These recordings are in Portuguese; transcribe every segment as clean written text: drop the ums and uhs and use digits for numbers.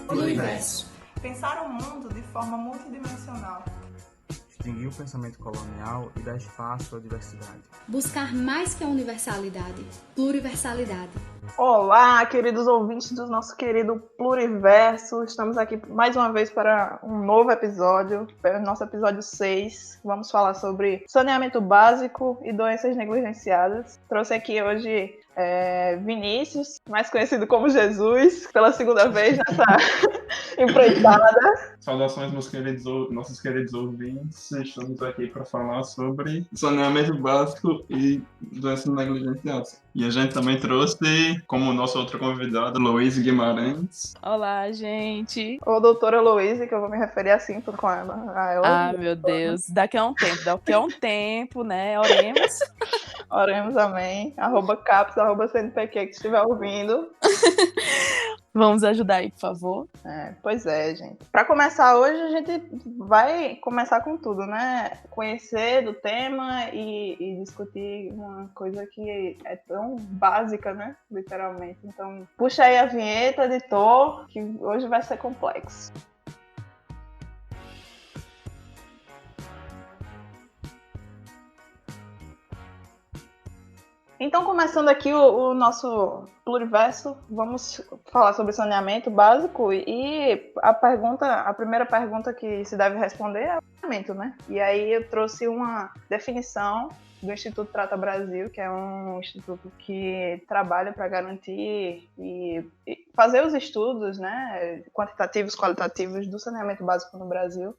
Pluriverso. Pensar o mundo de forma multidimensional. Distinguir o pensamento colonial e dar espaço à diversidade. Buscar mais que a universalidade, pluriversalidade. Olá, queridos ouvintes do nosso querido Pluriverso. Estamos aqui mais uma vez para um novo episódio, para o nosso episódio 6. Vamos falar sobre saneamento básico e doenças negligenciadas. Trouxe aqui hoje Vinícius, mais conhecido como Jesus, pela segunda vez nessa empreitada. Saudações, nossos queridos ouvintes. Estamos aqui para falar sobre saneamento básico e doenças negligenciadas. E a gente também trouxe, como nosso outro convidado, Luiz Guimarães. Olá, gente. Ou doutora Luísa, que eu vou me referir assim com ela. Meu Deus. Daqui a um tempo, né? Oremos. Oremos, amém. @caps, @cnpq, que estiver ouvindo. Vamos ajudar aí, por favor. Pois é, gente. Para começar hoje, a gente vai começar com tudo, né? Conhecer do tema e discutir uma coisa que é tão básica, né? Literalmente. Então, puxa aí a vinheta, editor, que hoje vai ser complexo. Então, começando aqui o nosso pluriverso, vamos falar sobre saneamento básico e a primeira pergunta que se deve responder é o saneamento, né? E aí eu trouxe uma definição do Instituto Trata Brasil, que é um instituto que trabalha para garantir e fazer os estudos, né, quantitativos, qualitativos do saneamento básico no Brasil,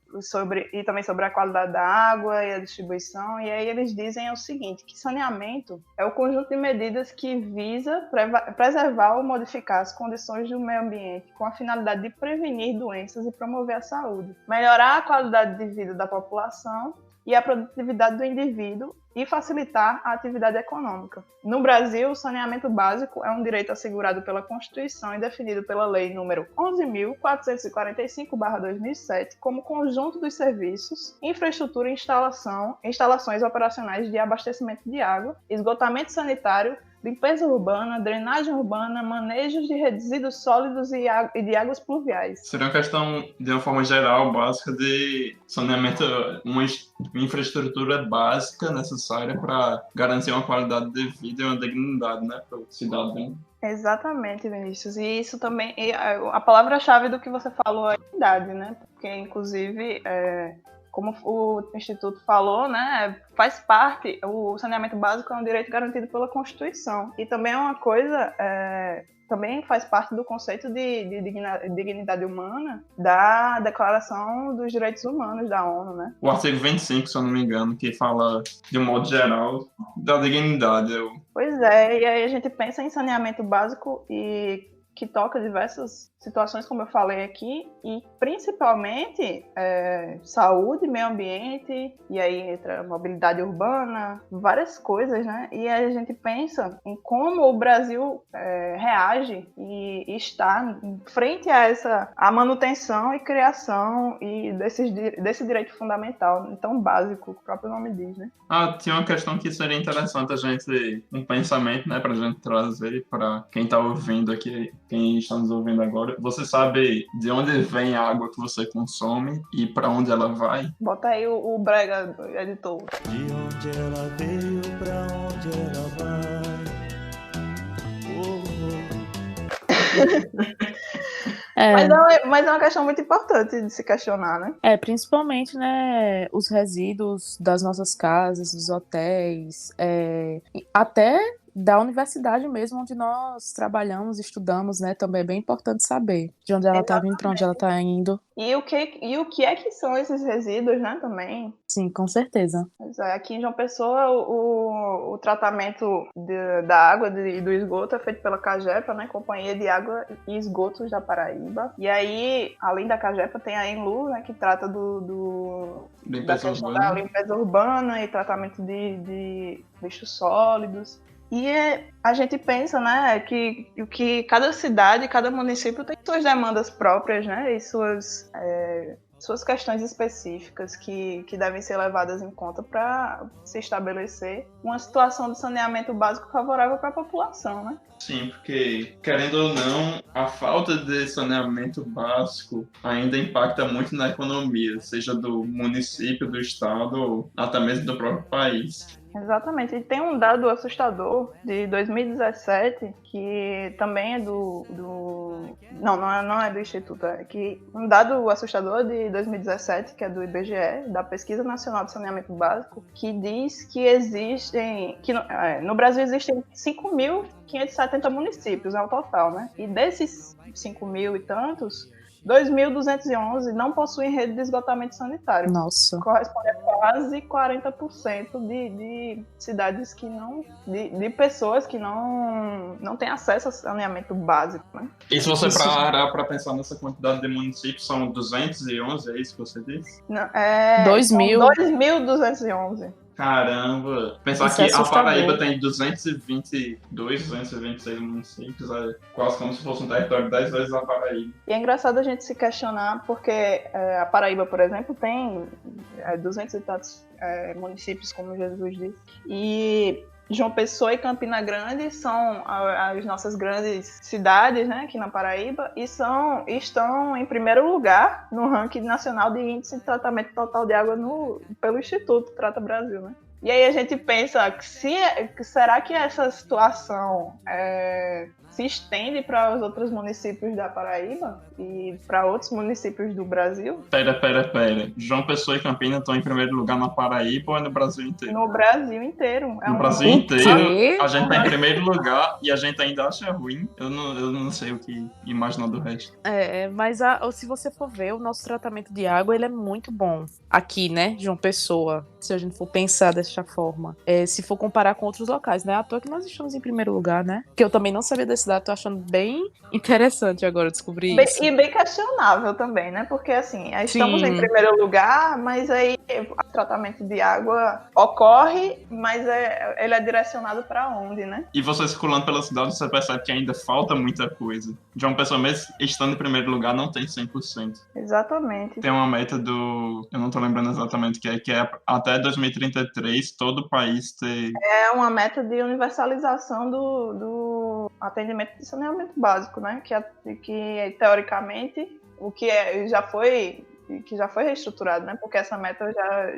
e também sobre a qualidade da água e a distribuição. E aí eles dizem o seguinte, que saneamento é o conjunto de medidas que visa preservar ou modificar as condições do meio ambiente com a finalidade de prevenir doenças e promover a saúde, melhorar a qualidade de vida da população e a produtividade do indivíduo e facilitar a atividade econômica. No Brasil, o saneamento básico é um direito assegurado pela Constituição e definido pela Lei nº 11.445/2007 como conjunto dos serviços, infraestrutura e instalações operacionais de abastecimento de água, esgotamento sanitário, limpeza urbana, drenagem urbana, manejo de resíduos sólidos e de águas pluviais. Seria uma questão, de uma forma geral, básica de saneamento, uma infraestrutura básica necessária para garantir uma qualidade de vida e uma dignidade, né, para o cidadão. Exatamente, Vinícius. E isso também, a palavra-chave do que você falou é a idade, né? Porque, inclusive, como o Instituto falou, né, faz parte, o saneamento básico é um direito garantido pela Constituição. E também é uma coisa, também faz parte do conceito de dignidade humana da Declaração dos Direitos Humanos da ONU, né? O artigo 25, se eu não me engano, que fala, de um modo geral, da dignidade. Pois é, e aí a gente pensa em saneamento básico e que toca diversas situações, como eu falei aqui, e principalmente saúde, meio ambiente, e aí entra mobilidade urbana, várias coisas, né? E aí a gente pensa em como o Brasil reage e está em frente a manutenção e criação desse direito fundamental, então básico, o próprio nome diz, né? Tinha uma questão que seria interessante um pensamento, né, pra gente trazer para quem tá ouvindo aqui, quem está nos ouvindo agora. Você sabe de onde vem a água que você consome e para onde ela vai? Bota aí o brega, editor. De onde ela veio, pra onde ela vai. Mas é uma questão muito importante de se questionar, né? Principalmente, né, os resíduos das nossas casas, dos hotéis, até da universidade mesmo, onde nós trabalhamos, estudamos, né? Também é bem importante saber de onde ela está vindo, para onde ela está indo. E o que é que são esses resíduos, né, também? Sim, com certeza. Aqui em João Pessoa, o tratamento da água e do esgoto é feito pela Cagepa, né, Companhia de Água e Esgotos da Paraíba. E aí, além da Cagepa, tem a Enlu, né, que trata da questão da limpeza urbana e tratamento de lixos sólidos. E a gente pensa, né, que cada cidade, cada município tem suas demandas próprias, né, e suas suas questões específicas que devem ser levadas em conta para se estabelecer uma situação de saneamento básico favorável para a população, né? Sim, porque, querendo ou não, a falta de saneamento básico ainda impacta muito na economia, seja do município, do estado ou até mesmo do próprio país. Exatamente. E tem um dado assustador de 2017, que também é não é do Instituto, é que um dado assustador de 2017, que é do IBGE, da Pesquisa Nacional de Saneamento Básico, que diz que no Brasil existem 5.570 municípios ao total, né? E desses 5.000 e tantos, 2.211 não possuem rede de esgotamento sanitário. Nossa. Corresponde a quase 40% de cidades que não... De pessoas que não têm acesso a saneamento básico, né? E se você parar para pensar nessa quantidade de municípios, são 211, é isso que você disse? Não, 2.000. 2.211. Caramba! Pensar Isso que é a assustador. Paraíba tem 222, 226 municípios, é quase como se fosse um território 10 vezes a Paraíba. E é engraçado a gente se questionar, porque a Paraíba, por exemplo, tem 200 e tantos municípios, como Jesus disse, e João Pessoa e Campina Grande são as nossas grandes cidades, né, aqui na Paraíba, e estão em primeiro lugar no ranking nacional de índice de tratamento total de água pelo Instituto Trata Brasil, né? E aí a gente pensa, será que essa situação se estende para os outros municípios da Paraíba e para outros municípios do Brasil? Pera. João Pessoa e Campina estão em primeiro lugar na Paraíba ou é no Brasil inteiro? No Brasil inteiro. No Brasil inteiro, a gente tá em primeiro lugar e a gente ainda acha ruim. Eu não sei o que imaginar do resto. Mas se você for ver, o nosso tratamento de água, ele é muito bom. Aqui, né, João Pessoa, se a gente for pensar dessa forma. Se for comparar com outros locais, né? À toa que nós estamos em primeiro lugar, né? Que eu também não sabia desse dado, tô achando bem interessante agora descobrir isso. E bem questionável também, né? Porque, assim, estamos em primeiro lugar, mas aí o tratamento de água ocorre, mas ele é direcionado para onde, né? E você circulando pela cidade, você percebe que ainda falta muita coisa. João Pessoa, mesmo estando em primeiro lugar, não tem 100%. Exatamente. Tem uma meta eu não tô lembrando exatamente o que é até 2033 todo o país ter... É uma meta de universalização do atendimento de saneamento básico, né? Que teoricamente, o que já foi reestruturado, né? Porque essa meta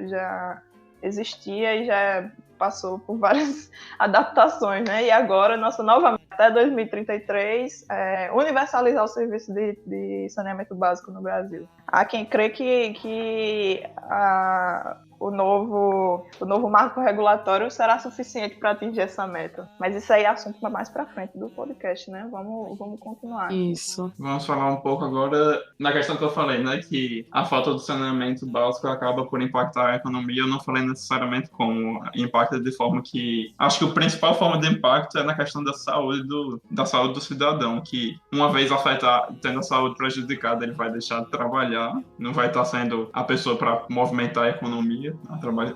já existia e já passou por várias adaptações, né? E agora, nossa nova meta até 2033 é universalizar o serviço de saneamento básico no Brasil. Há quem crê que o novo marco regulatório será suficiente para atingir essa meta. Mas isso aí é assunto para mais para frente do podcast, né? Vamos continuar. Isso. Vamos falar um pouco agora na questão que eu falei, né? Que a falta do saneamento básico acaba por impactar a economia. Eu não falei necessariamente como impacta de forma que... Acho que a principal forma de impacto é na questão da saúde do cidadão, que uma vez tendo a saúde prejudicada, ele vai deixar de trabalhar, não vai estar sendo a pessoa para movimentar a economia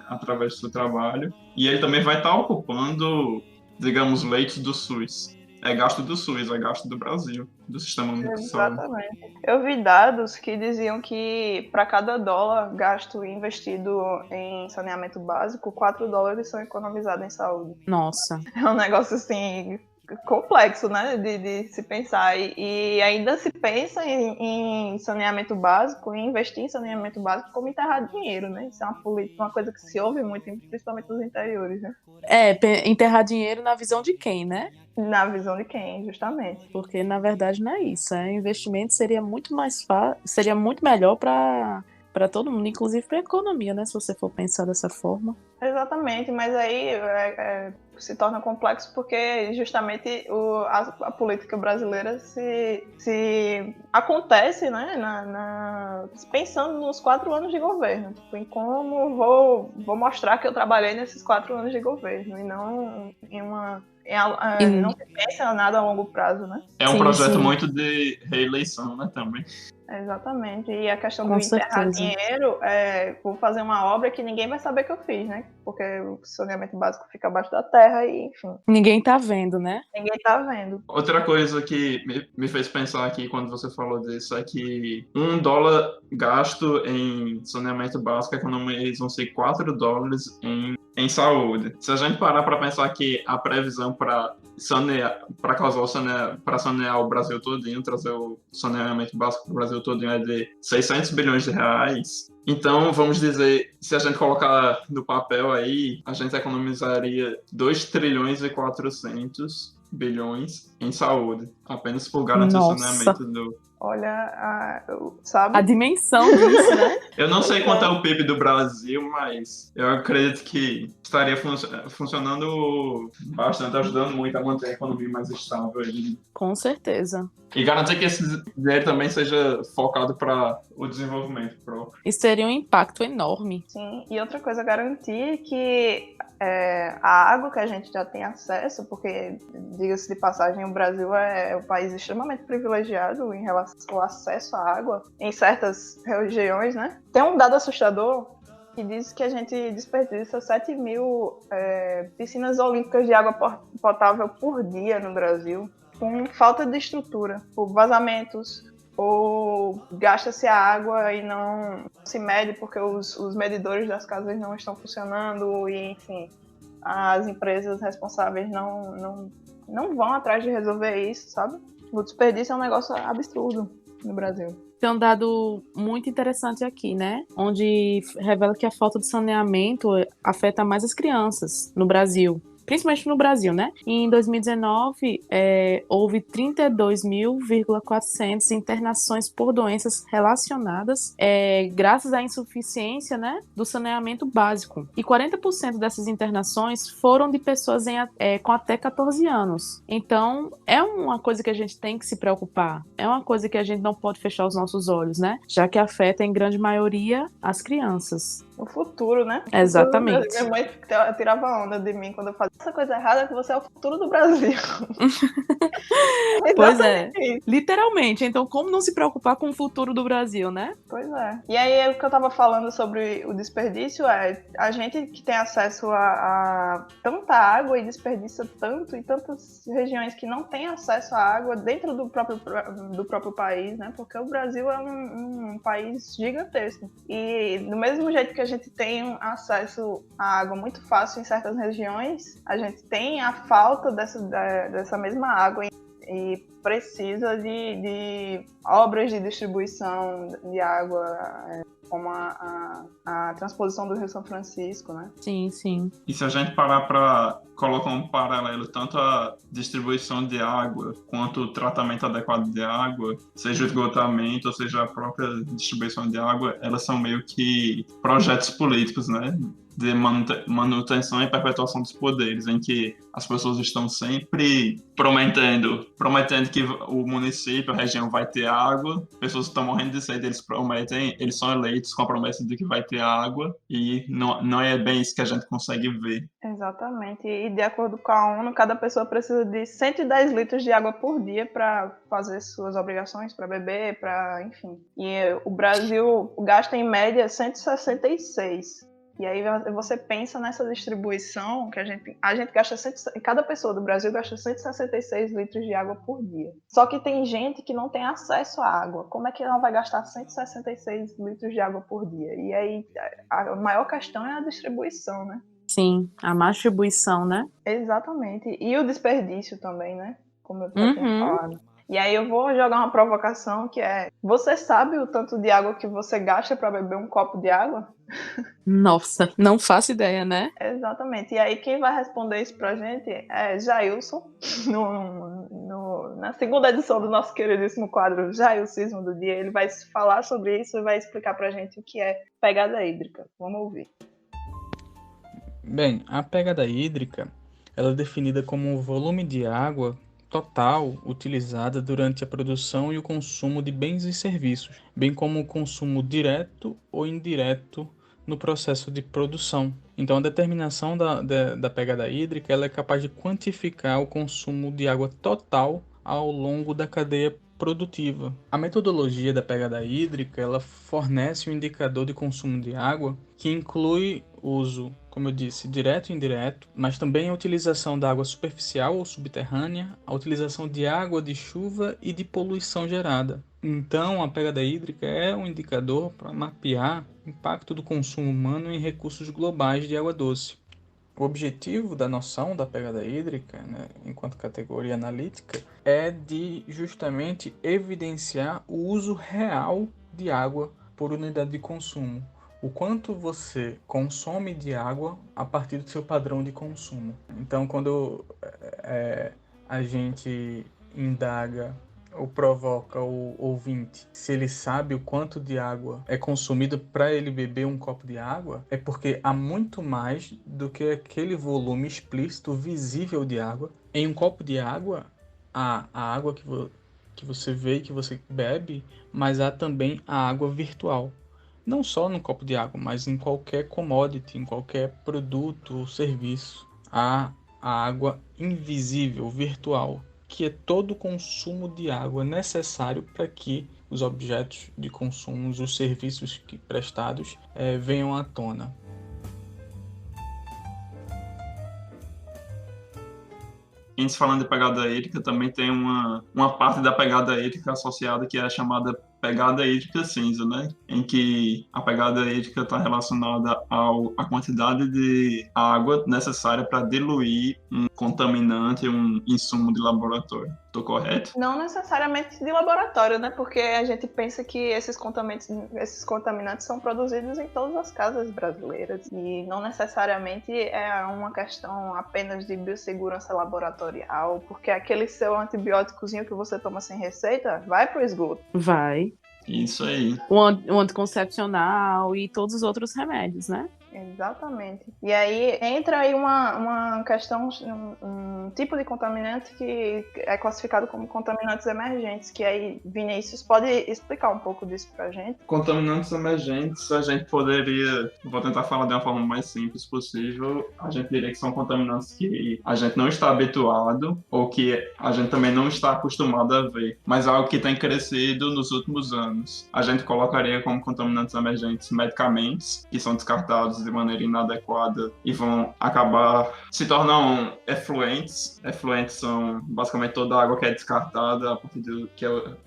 através do seu trabalho, e ele também vai estar ocupando, digamos, leitos do SUS. É gasto do SUS, é gasto do Brasil, do Sistema Único de Saúde. Exatamente. Eu vi dados que diziam que para cada dólar gasto e investido em saneamento básico, 4 dólares são economizados em saúde. Nossa. É um negócio assim complexo, né, de se pensar, e ainda se pensa em saneamento básico, em investir em saneamento básico como enterrar dinheiro, né? Isso é uma coisa que se ouve muito, principalmente nos interiores, né? Enterrar dinheiro na visão de quem, né? Na visão de quem, justamente. Porque na verdade não é isso. Investimento seria muito mais seria muito melhor para todo mundo, inclusive para a economia, né? Se você for pensar dessa forma. Exatamente, mas aí se torna complexo porque justamente a política brasileira se acontece, né, pensando nos 4 anos de governo, tipo, em como vou mostrar que eu trabalhei nesses 4 anos de governo e não em Não se pensa nada a longo prazo, né? É um Sim, projeto sim. muito de reeleição, né, também. Exatamente. E a questão Com do enterrar certeza. dinheiro, vou fazer uma obra que ninguém vai saber que eu fiz, né? Porque o saneamento básico fica abaixo da terra e, enfim, Ninguém tá vendo, né? ninguém tá vendo. Outra coisa que me fez pensar aqui quando você falou disso é que $1 gasto em saneamento básico economizam-se $4 em saúde. Se a gente parar para pensar que a previsão para sanear o Brasil todinho, trazer o saneamento básico para o Brasil todinho é de R$ 600 bilhões. Então, vamos dizer, se a gente colocar no papel aí, a gente economizaria 2,4 bilhões em saúde, apenas por garantir o Nossa. saneamento do... Olha, sabe? A dimensão disso, né? Eu não sei quanto é o PIB do Brasil, mas eu acredito que estaria funcionando bastante, ajudando muito a manter a economia mais estável aí. Com certeza. E garantir que esse dinheiro também seja focado para o desenvolvimento próprio. Isso teria um impacto enorme. Sim, e outra coisa, garantir que a água que a gente já tem acesso, porque, diga-se de passagem, o Brasil é um país extremamente privilegiado em relação ao acesso à água em certas regiões, né? Tem um dado assustador que diz que a gente desperdiça 7.000 piscinas olímpicas de água potável por dia no Brasil, com falta de estrutura, por vazamentos, ou gasta-se a água e não se mede porque os medidores das casas não estão funcionando e, enfim, as empresas responsáveis não vão atrás de resolver isso, sabe? O desperdício é um negócio absurdo no Brasil. Tem um dado muito interessante aqui, né? Onde revela que a falta de saneamento afeta mais as crianças no Brasil. Principalmente no Brasil, né? E em 2019, houve 32.400 internações por doenças relacionadas, graças à insuficiência, né, do saneamento básico. E 40% dessas internações foram de pessoas com até 14 anos. Então, é uma coisa que a gente tem que se preocupar. É uma coisa que a gente não pode fechar os nossos olhos, né? Já que afeta, em grande maioria, as crianças. O futuro, né? Exatamente. Minha mãe tirava onda de mim quando eu fazia essa coisa errada, que você é o futuro do Brasil. Pois é, literalmente. Então, como não se preocupar com o futuro do Brasil, né? Pois é. E aí, o que eu tava falando sobre o desperdício a gente que tem acesso a tanta água e desperdiça tanto, em tantas regiões que não tem acesso à água dentro do próprio país, né? Porque o Brasil é um país gigantesco. E do mesmo jeito que a gente tem acesso à água muito fácil em certas regiões, a gente tem a falta dessa mesma água e precisa de obras de distribuição de água, como a transposição do Rio São Francisco, né? Sim, sim. E se a gente parar para colocar um paralelo, tanto a distribuição de água quanto o tratamento adequado de água, seja o esgotamento ou seja a própria distribuição de água, elas são meio que projetos políticos, né? De manutenção e perpetuação dos poderes, em que as pessoas estão sempre prometendo que o município, a região vai ter água, pessoas estão morrendo de sede, eles são eleitos com a promessa de que vai ter água, e não é bem isso que a gente consegue ver. Exatamente, e de acordo com a ONU, cada pessoa precisa de 110 litros de água por dia para fazer suas obrigações, para beber, enfim. E o Brasil gasta em média 166. E aí você pensa nessa distribuição que a gente gasta cada pessoa do Brasil gasta 166 litros de água por dia. Só que tem gente que não tem acesso à água. Como é que ela vai gastar 166 litros de água por dia? E aí a maior questão é a distribuição, né? Sim, a má distribuição, né? Exatamente. E o desperdício também, né? Como eu já tinha falado. E aí eu vou jogar uma provocação que é: você sabe o tanto de água que você gasta para beber um copo de água? Nossa, não faço ideia, né? Exatamente. E aí quem vai responder isso pra gente é Jailson, na segunda edição do nosso queridíssimo quadro Jailcismo do Dia. Ele vai falar sobre isso e vai explicar pra gente o que é pegada hídrica. Vamos ouvir. Bem, a pegada hídrica ela é definida como um volume de água total utilizada durante a produção e o consumo de bens e serviços, bem como o consumo direto ou indireto no processo de produção. Então, a determinação da pegada hídrica ela é capaz de quantificar o consumo de água total ao longo da cadeia produtiva. A metodologia da pegada hídrica ela fornece um indicador de consumo de água que inclui o uso, como eu disse, direto e indireto, mas também a utilização da água superficial ou subterrânea, a utilização de água de chuva e de poluição gerada. Então, a pegada hídrica é um indicador para mapear o impacto do consumo humano em recursos globais de água doce. O objetivo da noção da pegada hídrica, né, enquanto categoria analítica, é de justamente evidenciar o uso real de água por unidade de consumo. O quanto você consome de água a partir do seu padrão de consumo. Então, quando a gente indaga ou provoca o ouvinte, se ele sabe o quanto de água é consumido para ele beber um copo de água, é porque há muito mais do que aquele volume explícito, visível de água. Em um copo de água, há a água que você vê e que você bebe, mas há também a água virtual. Não só no copo de água, mas em qualquer commodity, em qualquer produto ou serviço. Há a água invisível, virtual, que é todo o consumo de água necessário para que os objetos de consumo, os serviços prestados venham à tona. Em se falando de pegada hídrica, também tem uma parte da pegada hídrica associada que é a chamada pegada hídrica cinza, né? Em que a pegada hídrica está relacionada à quantidade de água necessária para diluir um contaminante, um insumo de laboratório. Estou correto? Não necessariamente de laboratório, né? Porque a gente pensa que esses contaminantes são produzidos em todas as casas brasileiras e não necessariamente é uma questão apenas de biossegurança laboratorial, porque aquele seu antibióticozinho que você toma sem receita vai pro esgoto. Vai. Isso aí. O anticoncepcional e todos os outros remédios, né? Exatamente. E aí entra aí uma questão, um tipo de contaminante que é classificado como contaminantes emergentes, que aí Vinícius pode explicar um pouco disso pra gente. Contaminantes emergentes, a gente poderia, vou tentar falar de uma forma mais simples possível, a gente diria que são contaminantes que a gente não está habituado ou que a gente também não está acostumado a ver, mas algo que tem crescido nos últimos anos. A gente colocaria como contaminantes emergentes medicamentos que são descartados de maneira inadequada e vão acabar se tornam efluentes. Efluentes são basicamente toda a água que é descartada, a partir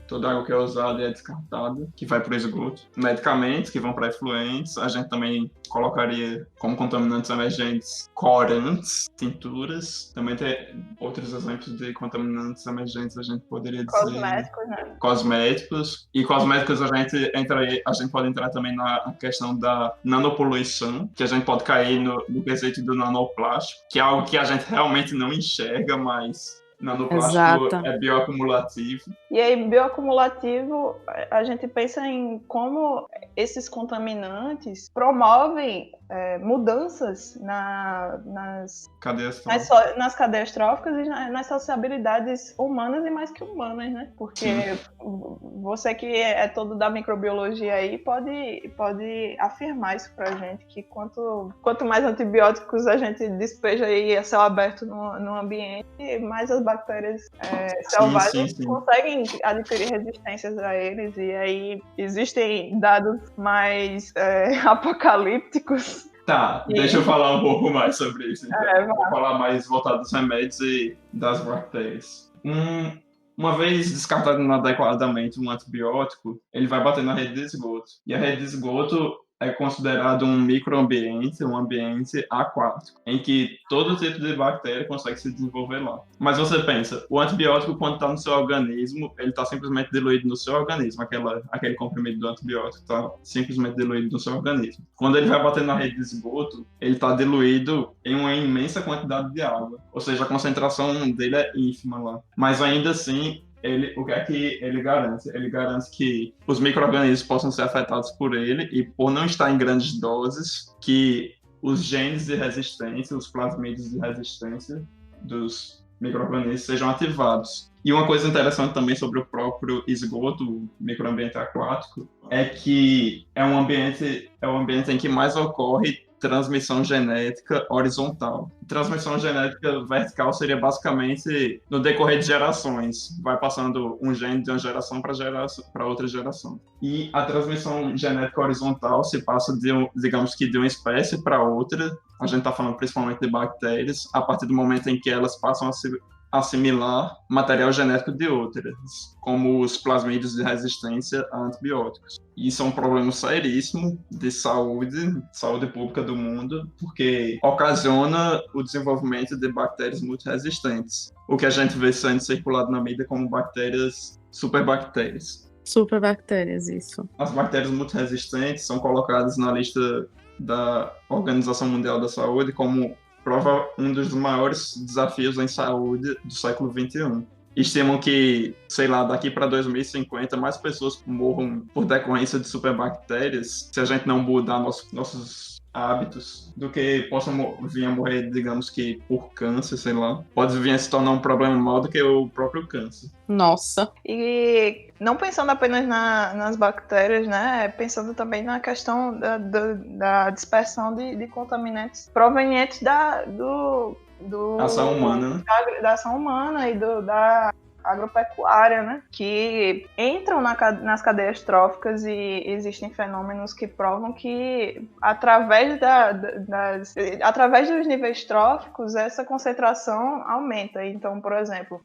toda a água que é usada é descartada, que vai para o esgoto. Medicamentos que vão para efluentes, a gente também colocaria como contaminantes emergentes corantes, tinturas. Também tem outros exemplos de contaminantes emergentes, a gente poderia dizer. Cosméticos, né? Cosméticos. E cosméticos a gente pode entrar também na questão da nanopoluição, que a gente pode cair no quesito do nanoplástico, que é algo que a gente realmente não enxerga, mas nanoplástico Exato. é bioacumulativo. E aí, bioacumulativo, a gente pensa em como esses contaminantes promovem mudanças nas cadeias tróficas e nas sociabilidades humanas e mais que humanas, né? Porque você que é todo da microbiologia aí pode afirmar isso pra gente, que quanto mais antibióticos a gente despeja aí a céu aberto no ambiente, mais as bactérias selvagens conseguem adquirir resistências a eles, e aí existem dados mais apocalípticos. Tá, deixa eu falar um pouco mais sobre isso. Então. Vou falar mais voltado dos remédios e das bactérias. Uma vez descartado inadequadamente um antibiótico, ele vai bater na rede de esgoto. E a rede de esgoto é considerado um microambiente, um ambiente aquático, em que todo tipo de bactéria consegue se desenvolver lá. Mas você pensa, o antibiótico, quando está no seu organismo, ele está simplesmente diluído no seu organismo, aquele comprimido do antibiótico está simplesmente diluído no seu organismo. Quando ele vai bater na rede de esgoto, ele está diluído em uma imensa quantidade de água, ou seja, a concentração dele é ínfima lá. Mas ainda assim, o que é que ele garante? Ele garante que os micro-organismos possam ser afetados por ele e, por não estar em grandes doses, que os genes de resistência, os plasmídeos de resistência dos micro-organismos sejam ativados. E uma coisa interessante também sobre o próprio esgoto, o microambiente aquático, é que é um ambiente em que mais ocorre transmissão genética horizontal. Transmissão genética vertical seria basicamente no decorrer de gerações, vai passando um gene de uma geração para outra geração. E a transmissão genética horizontal se passa digamos que de uma espécie para outra. A gente está falando principalmente de bactérias, a partir do momento em que elas passam a se assimilar material genético de outras, como os plasmídeos de resistência a antibióticos. E isso é um problema seríssimo de saúde pública do mundo, porque ocasiona o desenvolvimento de bactérias multiresistentes, o que a gente vê sendo circulado na mídia como bactérias superbactérias. Superbactérias, isso. As bactérias multiresistentes são colocadas na lista da Organização Mundial da Saúde como um dos maiores desafios em saúde do século XXI. Estimam que, sei lá, daqui para 2050, mais pessoas morram por decorrência de superbactérias, se a gente não mudar nossos hábitos, do que possam vir a morrer, digamos que, por câncer, sei lá. Pode vir a se tornar um problema maior do que o próprio câncer. Nossa. E não pensando apenas nas bactérias, né? Pensando também na questão da dispersão de contaminantes provenientes da ação humana, né? Da ação humana e da agropecuária, né? Que entram nas cadeias tróficas e existem fenômenos que provam que através dos níveis tróficos essa concentração aumenta. Então, por exemplo,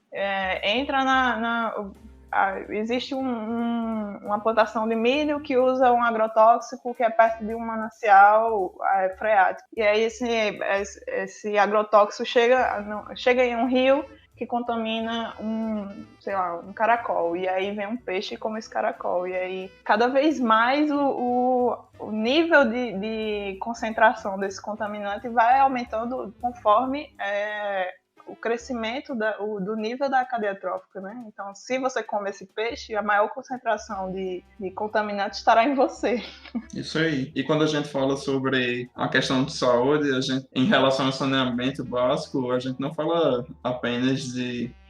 existe uma plantação de milho que usa um agrotóxico que é perto de um manancial freático. E aí esse agrotóxico chega em um rio que contamina um caracol. E aí vem um peixe e come esse caracol. E aí, cada vez mais, o nível de concentração desse contaminante vai aumentando conforme o crescimento do nível da cadeia trófica, né? Então, se você come esse peixe, a maior concentração de contaminantes estará em você. Isso aí. E quando a gente fala sobre a questão de saúde, em relação ao saneamento básico, a gente não fala apenas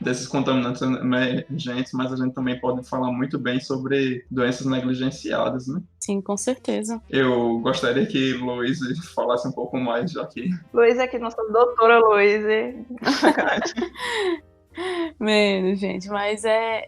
desses contaminantes emergentes, mas a gente também pode falar muito bem sobre doenças negligenciadas, né? Sim, com certeza. Eu gostaria que Luíse falasse um pouco mais, já que... Luíse aqui, nossa doutora Luíse. Menos, gente, mas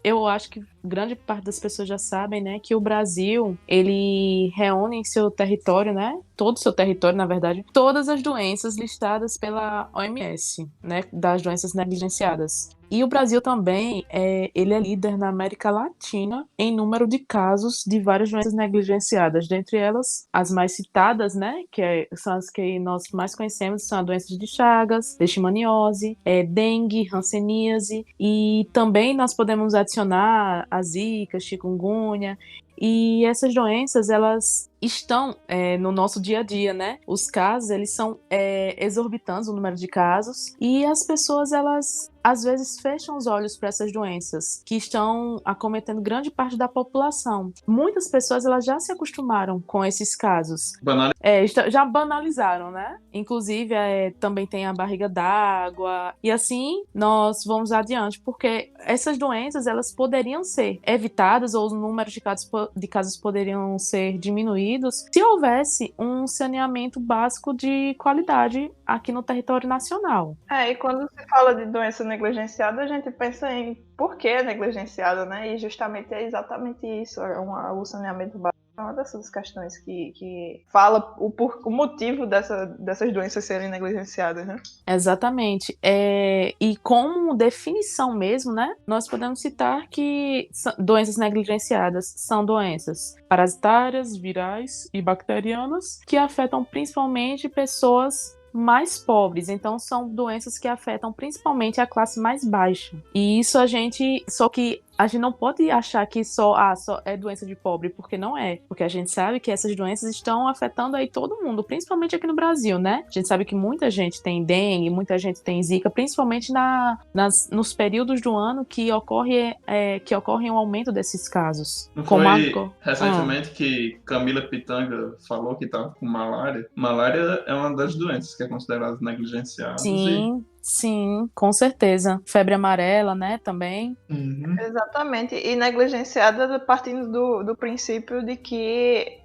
eu acho que grande parte das pessoas já sabem, né, que o Brasil, ele reúne em seu território, né, todo o seu território, na verdade, todas as doenças listadas pela OMS, né, das doenças negligenciadas. E o Brasil também, ele é líder na América Latina em número de casos de várias doenças negligenciadas. Dentre elas, as mais citadas, né, são as que nós mais conhecemos, são as doenças de Chagas, leishmaniose, dengue, hanseníase, e também nós podemos adicionar a zika, chikungunya. E essas doenças, elas estão no nosso dia a dia, né? Os casos, eles são exorbitantes, o número de casos, e as pessoas, elas às vezes fecham os olhos para essas doenças que estão acometendo grande parte da população. Muitas pessoas, elas já se acostumaram com esses casos. Já banalizaram, né? Inclusive, também tem a barriga d'água, e assim nós vamos adiante, porque essas doenças, elas poderiam ser evitadas, ou o número de casos poderiam ser diminuídos se houvesse um saneamento básico de qualidade aqui no território nacional. E quando se fala de doença negligenciada, a gente pensa em por que é negligenciada, né? E justamente é exatamente isso, o saneamento básico. É uma dessas questões que fala o motivo dessas doenças serem negligenciadas, né? Exatamente. E como definição mesmo, né? Nós podemos citar que doenças negligenciadas são doenças parasitárias, virais e bacterianas que afetam principalmente pessoas mais pobres, então são doenças que afetam principalmente a classe mais baixa. E isso só que a gente não pode achar que só é doença de pobre, porque não é. Porque a gente sabe que essas doenças estão afetando aí todo mundo, principalmente aqui no Brasil, né? A gente sabe que muita gente tem dengue, muita gente tem zika, principalmente nos períodos do ano que ocorre um aumento desses casos. Não foi recentemente que Camila Pitanga falou que estava com malária? Malária é uma das doenças que é considerada negligenciada. Sim. Sim, com certeza. Febre amarela, né, também. Uhum. Exatamente, e negligenciada partindo do princípio de que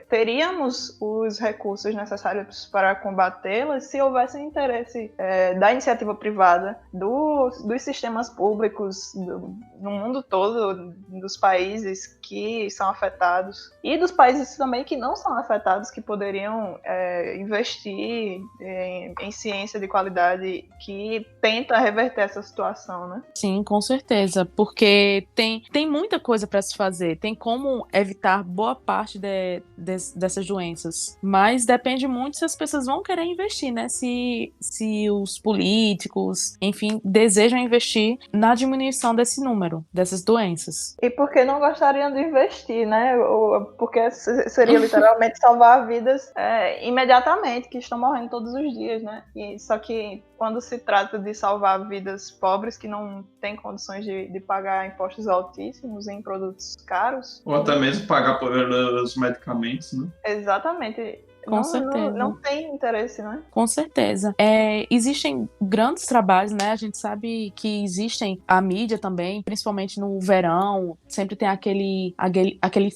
teríamos os recursos necessários para combatê-las se houvesse interesse da iniciativa privada, dos sistemas públicos no mundo todo, dos países que são afetados e dos países também que não são afetados, que poderiam investir em ciência de qualidade que tenta reverter essa situação, né? Sim, com certeza, porque tem muita coisa para se fazer, tem como evitar boa parte dessas doenças, mas depende muito se as pessoas vão querer investir, né? Se os políticos, enfim, desejam investir na diminuição desse número, dessas doenças. E por que não gostariam de investir, né? Porque seria literalmente salvar vidas imediatamente, que estão morrendo todos os dias, né? Só que quando se trata de salvar vidas pobres que não têm condições de pagar impostos altíssimos em produtos caros... Ou até mesmo pagar pelos medicamentos, né? Exatamente. Com certeza. Não tem interesse, né? Com certeza. Existem grandes trabalhos, né? A gente sabe que existem a mídia também, principalmente no verão, sempre tem aquele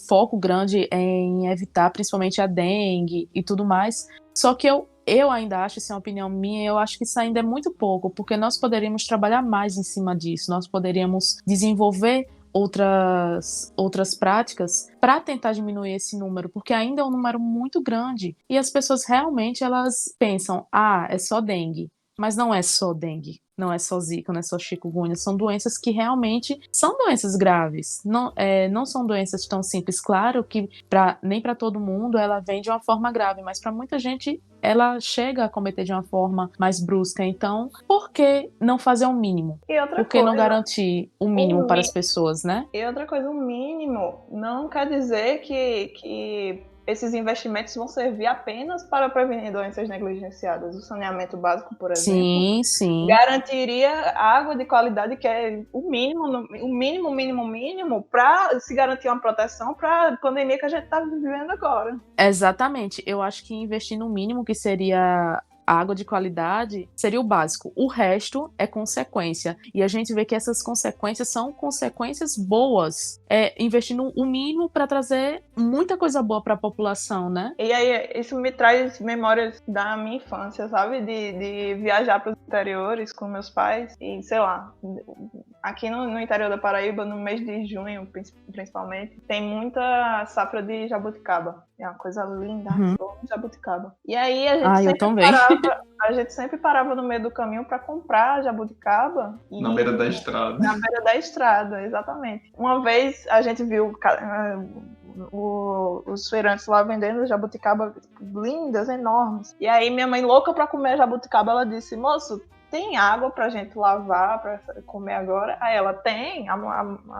foco grande em evitar principalmente a dengue e tudo mais. Só que eu ainda acho, isso é uma opinião minha, eu acho que isso ainda é muito pouco, porque nós poderíamos trabalhar mais em cima disso, nós poderíamos desenvolver outras práticas para tentar diminuir esse número, porque ainda é um número muito grande e as pessoas realmente elas pensam, é só dengue, mas não é só dengue. Não é só zika, não é só chikungunya, são doenças que realmente são doenças graves, não são doenças tão simples. Claro que nem para todo mundo ela vem de uma forma grave, mas para muita gente ela chega a cometer de uma forma mais brusca. Então, por que não fazer o mínimo? Por que não garantir o mínimo para as pessoas, né? E outra coisa, o mínimo não quer dizer que esses investimentos vão servir apenas para prevenir doenças negligenciadas. O saneamento básico, por exemplo, sim. Garantiria água de qualidade, que é o mínimo para se garantir uma proteção para a pandemia que a gente está vivendo agora. Exatamente. Eu acho que investir no mínimo, que seria água de qualidade, seria o básico. O resto é consequência. E a gente vê que essas consequências são consequências boas. Investindo o mínimo para trazer muita coisa boa para a população, né? E aí, isso me traz memórias da minha infância, sabe? De viajar para os interiores com meus pais. E, sei lá, aqui no interior da Paraíba, no mês de junho, principalmente, tem muita safra de jabuticaba. É uma coisa linda, de jabuticaba. E aí a gente sempre parava no meio do caminho para comprar jabuticaba. Na beira da estrada. Na beira da estrada, exatamente. Uma vez a gente viu os feirantes lá vendendo jabuticaba lindas, enormes. E aí minha mãe, louca para comer jabuticaba, ela disse, moço, tem água pra gente lavar, pra comer agora? Aí ela, tem, a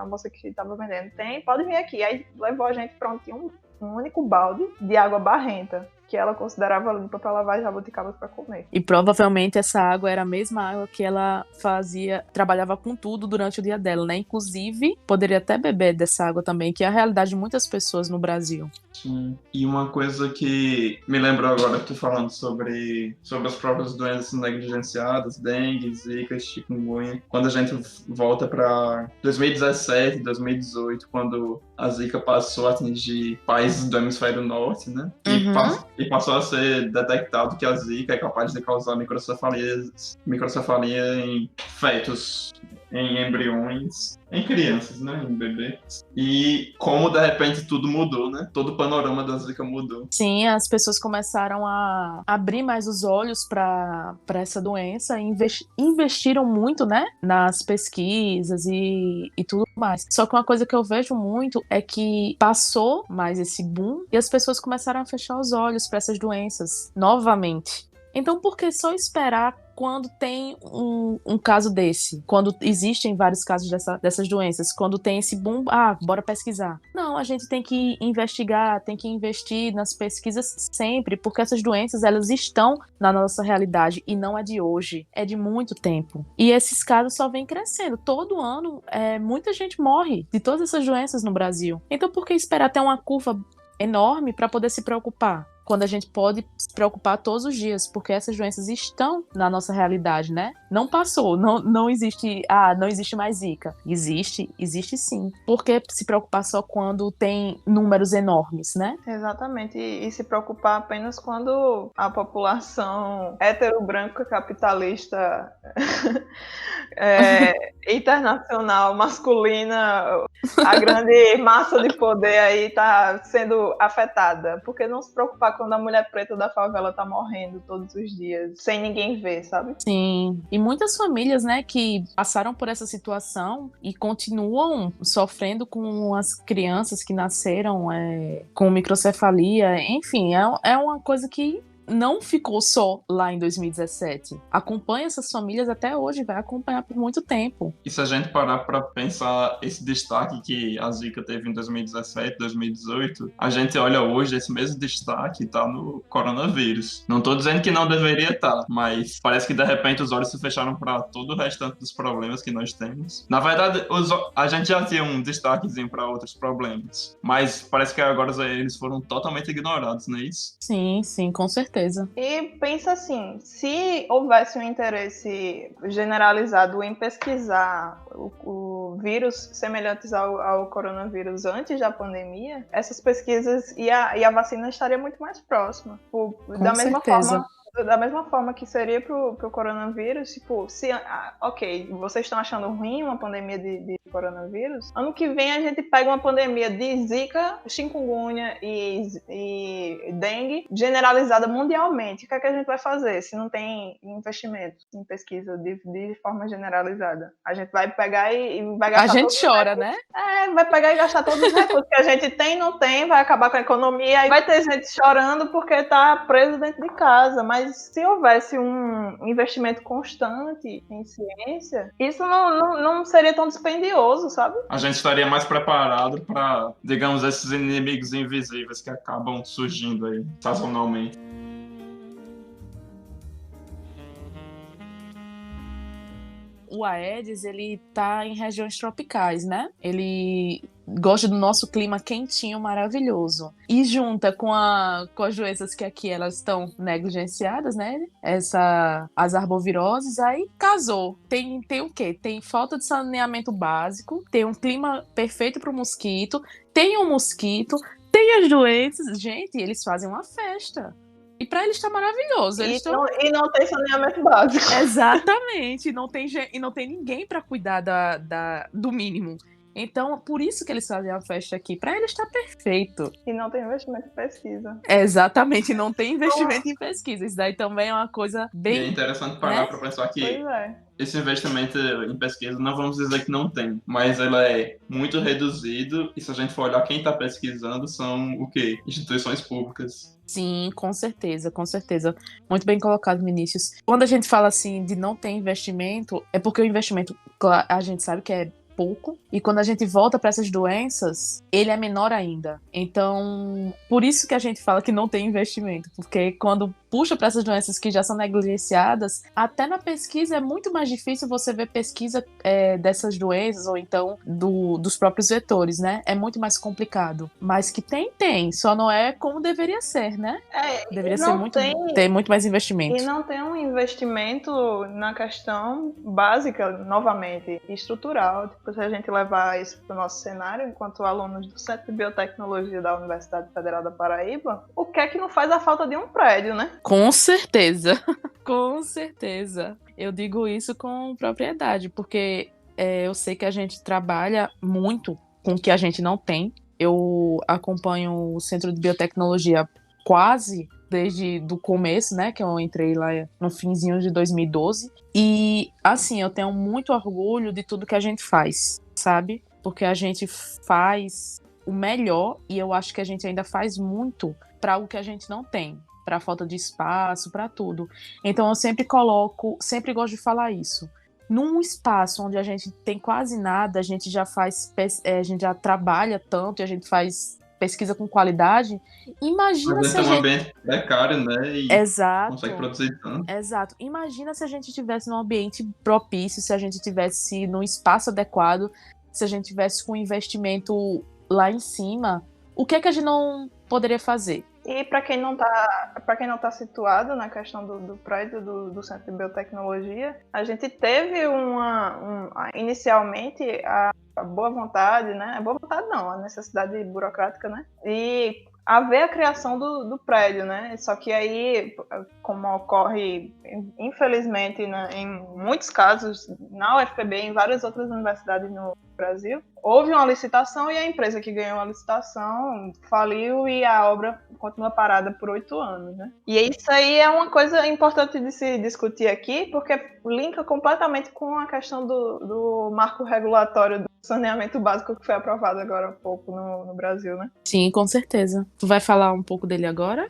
moça que tava vendendo, tem, pode vir aqui. Aí levou a gente pra um único balde de água barrenta, que ela considerava limpa para lavar jabuticabas para comer. E provavelmente essa água era a mesma água que ela trabalhava com tudo durante o dia dela, né? Inclusive, poderia até beber dessa água também, que é a realidade de muitas pessoas no Brasil. Sim. E uma coisa que me lembrou agora, tu falando sobre as próprias doenças negligenciadas, dengue, zika, chikungunya, quando a gente volta para 2017, 2018, quando a zika passou a atingir países do hemisfério norte, né? E passou a ser detectado que a zika é capaz de causar microcefalia em fetos, em embriões, em crianças, né, em bebês. E como de repente tudo mudou, né? Todo o panorama da zika mudou. Sim, as pessoas começaram a abrir mais os olhos para essa doença e investiram muito, né, nas pesquisas e tudo mais. Só que uma coisa que eu vejo muito é que passou mais esse boom e as pessoas começaram a fechar os olhos para essas doenças novamente. Então, por que só esperar quando tem um caso desse? Quando existem vários casos dessas doenças? Quando tem esse boom, bora pesquisar. Não, a gente tem que investigar, tem que investir nas pesquisas sempre, porque essas doenças, elas estão na nossa realidade e não é de hoje, é de muito tempo. E esses casos só vêm crescendo. Todo ano, muita gente morre de todas essas doenças no Brasil. Então, por que esperar ter uma curva enorme para poder se preocupar quando a gente pode se preocupar todos os dias, porque essas doenças estão na nossa realidade, né? Não passou, não existe, não existe mais Zika. Existe sim. Por que se preocupar só quando tem números enormes, né? Exatamente, e se preocupar apenas quando a população hetero-branca capitalista internacional, masculina, a grande massa de poder aí está sendo afetada. Por que não se preocupar quando a mulher preta da favela está morrendo todos os dias, sem ninguém ver, sabe? Sim, e muitas famílias, né, que passaram por essa situação e continuam sofrendo com as crianças que nasceram com microcefalia, enfim, é uma coisa que não ficou só lá em 2017. Acompanha essas famílias até hoje, vai acompanhar por muito tempo. E se a gente parar para pensar esse destaque que a Zika teve em 2017, 2018, a gente olha hoje, esse mesmo destaque está no coronavírus. Não estou dizendo que não deveria estar, mas parece que de repente os olhos se fecharam para todo o restante dos problemas que nós temos. Na verdade, a gente já tinha um destaquezinho para outros problemas, mas parece que agora eles foram totalmente ignorados, não é isso? Sim, com certeza. E pensa assim, se houvesse um interesse generalizado em pesquisar o vírus semelhantes ao coronavírus antes da pandemia, essas pesquisas e a vacina estaria muito mais próxima. Da mesma forma que seria pro coronavírus, tipo, ok, vocês estão achando ruim uma pandemia de coronavírus, ano que vem a gente pega uma pandemia de Zika, chikungunya e dengue generalizada mundialmente. O que é que a gente vai fazer se não tem investimento em pesquisa de forma generalizada? A gente vai pegar e vai gastar. A gente chora, né? Vai pegar e gastar todos os recursos que a gente não tem, vai acabar com a economia, e vai ter gente chorando porque tá preso dentro de casa. Mas se houvesse um investimento constante em ciência, isso não seria tão dispendioso, sabe? A gente estaria mais preparado para, digamos, esses inimigos invisíveis que acabam surgindo aí sazonalmente. O Aedes, ele tá em regiões tropicais, né? Ele gosta do nosso clima quentinho, maravilhoso. E junta com as doenças que aqui elas estão negligenciadas, né? As arboviroses, aí casou. Tem o quê? Tem falta de saneamento básico, tem um clima perfeito para o mosquito, tem um mosquito, tem as doenças. Gente, eles fazem uma festa. E pra eles tá maravilhoso. E não tem saneamento básico. Exatamente. E não tem ninguém pra cuidar do mínimo. Então, por isso que eles fazem a festa aqui. Pra eles tá perfeito. E não tem investimento em pesquisa. Exatamente. Não tem investimento em pesquisa. Isso daí também é uma coisa bem... E é interessante parar pra pensar que esse investimento em pesquisa, não vamos dizer que não tem, mas ele é muito reduzido. E se a gente for olhar quem tá pesquisando, são o quê? Instituições públicas. Sim, com certeza, com certeza. Muito bem colocado, Vinícius. Quando a gente fala assim de não ter investimento, é porque o investimento, a gente sabe que é pouco, e quando a gente volta para essas doenças, ele é menor ainda. Então, por isso que a gente fala que não tem investimento, porque quando puxa para essas doenças que já são negligenciadas, até na pesquisa é muito mais difícil você ver pesquisa dessas doenças, ou então dos próprios vetores, né? É muito mais complicado. Mas que tem, só não é como deveria ser, né? Deveria ser ter muito mais investimento. E não tem um investimento na questão básica, novamente, estrutural. Tipo, se a gente levar isso para o nosso cenário, enquanto alunos do Centro de Biotecnologia da Universidade Federal da Paraíba, o que é que não faz a falta de um prédio, né? Com certeza, com certeza. Eu digo isso com propriedade, porque eu sei que a gente trabalha muito com o que a gente não tem. Eu acompanho o Centro de Biotecnologia quase desde o começo, né, que eu entrei lá no finzinho de 2012. E, assim, eu tenho muito orgulho de tudo que a gente faz, sabe? Porque a gente faz o melhor e eu acho que a gente ainda faz muito para algo que a gente não tem, para a falta de espaço, para tudo. Então eu sempre gosto de falar isso. Num espaço onde a gente tem quase nada, a gente já trabalha tanto e a gente faz pesquisa com qualidade. Imagina se a gente... um ambiente precário, né? E Exato. consegue produzir tanto. Exato. Imagina se a gente tivesse num ambiente propício, se a gente tivesse num espaço adequado, se a gente tivesse com investimento lá em cima. O que é que a gente não poderia fazer? E para quem não tá situado na questão do prédio do Centro de Biotecnologia, a gente teve inicialmente a boa vontade, né? A boa vontade não, a necessidade burocrática, né? E haver a criação do prédio, né? Só que aí, como ocorre, infelizmente, em muitos casos, na UFPB e em várias outras universidades no Brasil, houve uma licitação e a empresa que ganhou a licitação faliu e a obra continua parada por 8 anos, né? E isso aí é uma coisa importante de se discutir aqui, porque linka completamente com a questão do marco regulatório do saneamento básico que foi aprovado agora há pouco no Brasil, né? Sim, com certeza. Tu vai falar um pouco dele agora?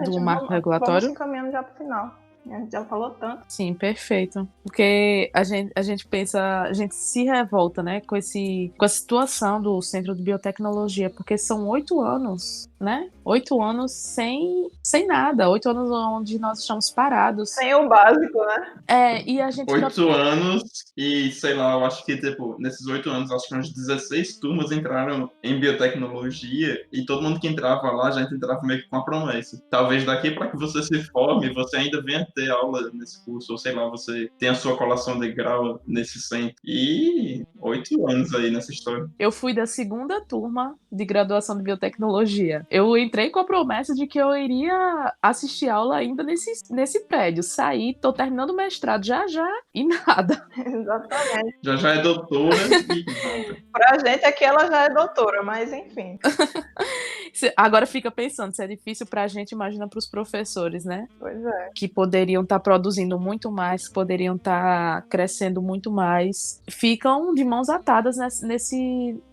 Do marco regulatório? Vamos encaminhando já para o final. A gente já falou tanto. Sim, perfeito. Porque a gente pensa, a gente se revolta, né, com a situação do Centro de Biotecnologia, porque são 8 anos, né? 8 anos sem nada, 8 anos onde nós estamos parados. Sem o básico, né? E a gente 8 anos e, sei lá, eu acho que, tipo, nesses 8 anos, acho que uns 16 turmas entraram em biotecnologia e todo mundo que entrava lá, já entrava meio que com a promessa. Talvez daqui para que você se forme, você ainda venha ter aula nesse curso, ou sei lá, você tenha a sua colação de grau nesse centro. E 8 anos aí nessa história. Eu fui da 2ª turma de graduação de biotecnologia. Eu entrei com a promessa de que eu iria assistir aula ainda nesse prédio. Saí, tô terminando o mestrado já e nada. Exatamente. Já é doutora e nada. Pra gente aqui ela já é doutora, mas enfim. Agora fica pensando, se é difícil pra gente, imagina pros professores, né? Pois é. Que poderiam estar produzindo muito mais, poderiam estar crescendo muito mais. Ficam de mãos atadas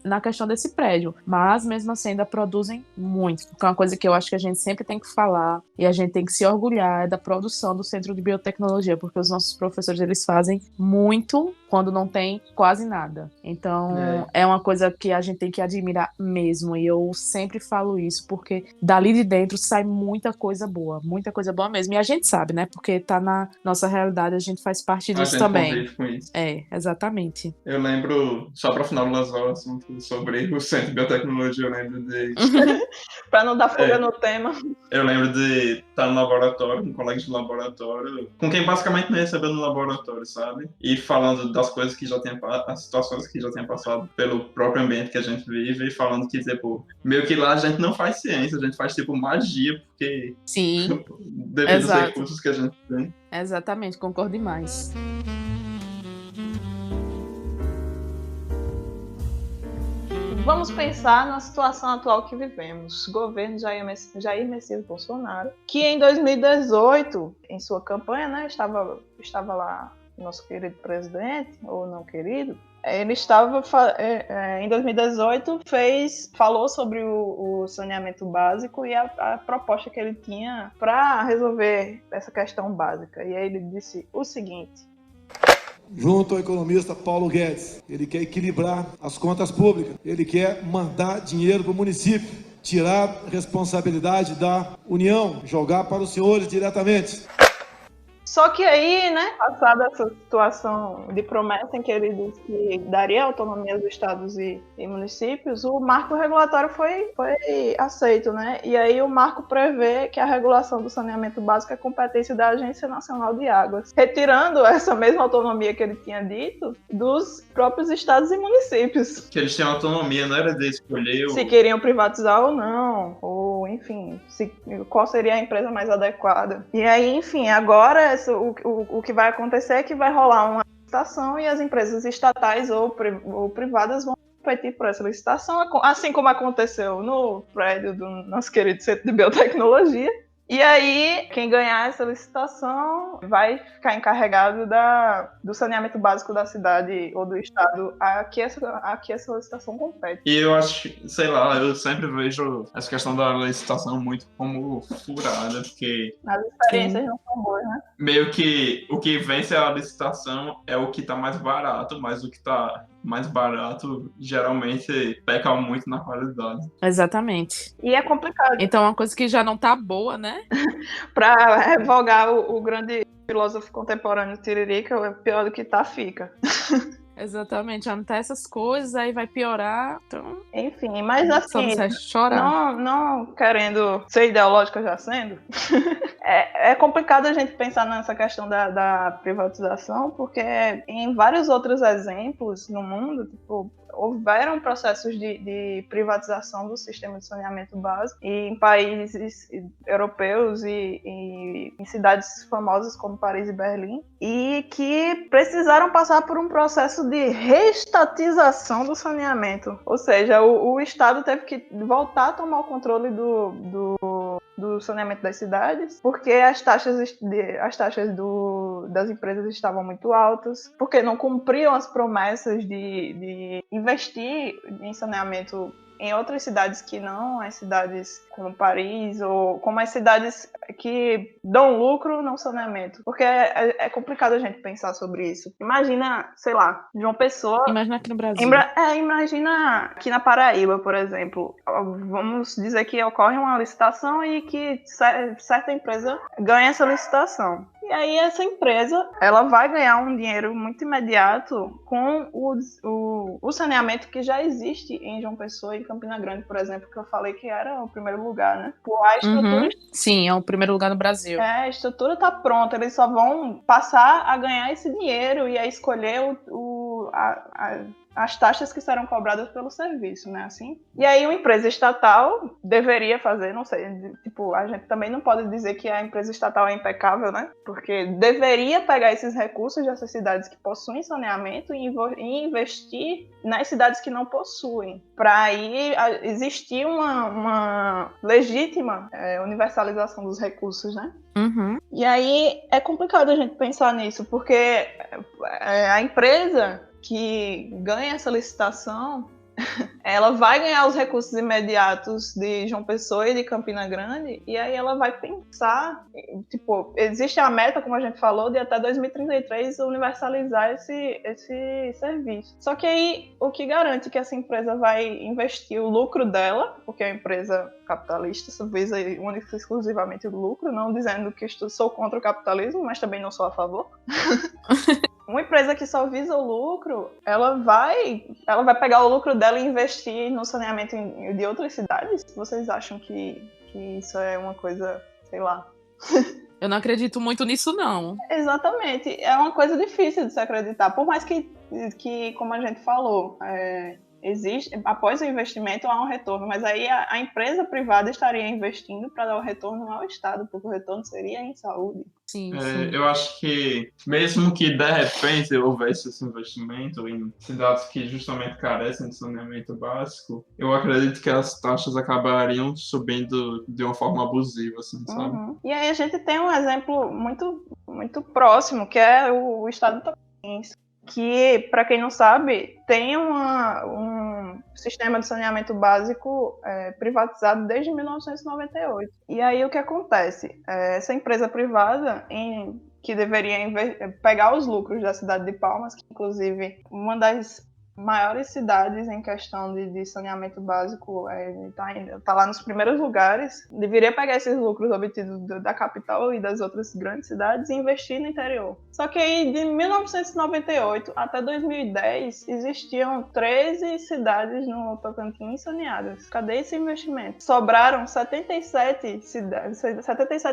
na questão desse prédio. Mas, mesmo assim, ainda produzem muito. Porque é uma coisa que eu acho que a gente sempre tem que falar e a gente tem que se orgulhar é da produção do Centro de Biotecnologia, porque os nossos professores, eles fazem muito quando não tem quase nada. Então, é uma coisa que a gente tem que admirar mesmo. E eu sempre falo isso, porque dali de dentro sai muita coisa boa mesmo. E a gente sabe, né? Porque tá na nossa realidade, a gente faz parte disso também. Convive com isso. Exatamente. Eu lembro, só para finalizar o assunto sobre o Centro de Biotecnologia, eu lembro de... Para não dar fuga no tema. Eu lembro de estar no laboratório, no colégio de laboratório, com quem basicamente me recebeu no laboratório, sabe? E falando das coisas que já tem, as situações que já tem passado pelo próprio ambiente que a gente vive, e falando que, tipo, meio que lá a gente não faz ciência, a gente faz, tipo, magia, porque... Sim, devido aos recursos que a gente tem. Exatamente, concordo demais. Vamos pensar na situação atual que vivemos. Governo Jair Messias Bolsonaro, que em 2018, em sua campanha, né, estava lá nosso querido presidente, ou não querido, ele estava, em 2018, falou sobre o saneamento básico e a proposta que ele tinha para resolver essa questão básica. E aí ele disse o seguinte: junto ao economista Paulo Guedes, ele quer equilibrar as contas públicas, ele quer mandar dinheiro para o município, tirar responsabilidade da União, jogar para os senhores diretamente. Só que aí, né, passada essa situação de promessa em que ele disse que daria autonomia aos estados e municípios, o marco regulatório foi aceito, né? E aí o marco prevê que a regulação do saneamento básico é competência da Agência Nacional de Águas, retirando essa mesma autonomia que ele tinha dito dos próprios estados e municípios. Que eles tinham autonomia, não era de escolher se queriam privatizar ou não, ou enfim, qual seria a empresa mais adequada. E aí, enfim, agora o que vai acontecer é que vai rolar uma licitação e as empresas estatais ou privadas vão competir por essa licitação, assim como aconteceu no prédio do nosso querido Centro de Biotecnologia. E aí, quem ganhar essa licitação vai ficar encarregado do saneamento básico da cidade ou do estado a que essa licitação compete. E eu acho, sei lá, eu sempre vejo essa questão da licitação muito como furada, porque... as experiências não são boas, né? Meio que o que vence a licitação é o que tá mais barato, mas o que tá mais barato geralmente peca muito na qualidade. Exatamente. E é complicado. Então é uma coisa que já não tá boa, né? Para revogar o grande filósofo contemporâneo Tiririca, é pior do que tá, fica. Exatamente, anotar essas coisas, aí vai piorar. Então, Enfim, mas só assim, nos resta chorar. não querendo ser ideológica já sendo, é complicado a gente pensar nessa questão da privatização, porque em vários outros exemplos no mundo, tipo, houveram processos de privatização do sistema de saneamento básico em países europeus e em cidades famosas como Paris e Berlim, e que precisaram passar por um processo de reestatização do saneamento. Ou seja, o Estado teve que voltar a tomar o controle do saneamento das cidades, porque as taxas das empresas estavam muito altas, porque não cumpriam as promessas de investir em saneamento em outras cidades que não as cidades como Paris, ou como as cidades que dão lucro no saneamento. Porque é complicado a gente pensar sobre isso. Imagina, sei lá, João Pessoa... Imagina aqui no Brasil. Imagina aqui na Paraíba, por exemplo. Vamos dizer que ocorre uma licitação e que certa empresa ganha essa licitação. E aí essa empresa, ela vai ganhar um dinheiro muito imediato com o saneamento que já existe em João Pessoa e Campina Grande, por exemplo, que eu falei que era o primeiro lugar, né? A estrutura... Sim, é o primeiro lugar no Brasil. A estrutura tá pronta, eles só vão passar a ganhar esse dinheiro e a escolher as taxas que serão cobradas pelo serviço, né, assim? E aí uma empresa estatal deveria fazer, não sei, tipo, a gente também não pode dizer que a empresa estatal é impecável, né? Porque deveria pegar esses recursos dessas cidades que possuem saneamento e investir nas cidades que não possuem, para aí existir uma legítima universalização dos recursos, né? Uhum. E aí é complicado a gente pensar nisso, porque a empresa que ganha essa licitação, ela vai ganhar os recursos imediatos de João Pessoa e de Campina Grande, e aí ela vai pensar, tipo, existe a meta, como a gente falou, de até 2033 universalizar esse serviço. Só que aí, o que garante que essa empresa vai investir o lucro dela, porque é uma empresa capitalista, só visa única e exclusivamente o lucro, não dizendo que sou contra o capitalismo, mas também não sou a favor. Uma empresa que só visa o lucro, ela vai pegar o lucro dela e investir no saneamento de outras cidades? Vocês acham que isso é uma coisa, sei lá... Eu não acredito muito nisso, não. Exatamente. É uma coisa difícil de se acreditar. Por mais que como a gente falou, existe, após o investimento há um retorno, mas aí a empresa privada estaria investindo para dar o retorno ao Estado, porque o retorno seria em saúde. Sim. Eu acho que, mesmo que de repente houvesse esse investimento em cidades que justamente carecem de saneamento básico, eu acredito que as taxas acabariam subindo de uma forma abusiva, assim, sabe? Uhum. E aí a gente tem um exemplo muito, muito próximo, que é o estado do Tocantins, que, para quem não sabe, tem um sistema de saneamento básico privatizado desde 1998. E aí o que acontece? Essa empresa privada, que deveria pegar os lucros da cidade de Palmas, que inclusive uma das maiores cidades em questão de saneamento básico, tá lá nos primeiros lugares, deveria pegar esses lucros obtidos da capital e das outras grandes cidades e investir no interior. Só que aí, de 1998 até 2010, existiam 13 cidades no Tocantins saneadas. Cadê esse investimento? Sobraram 77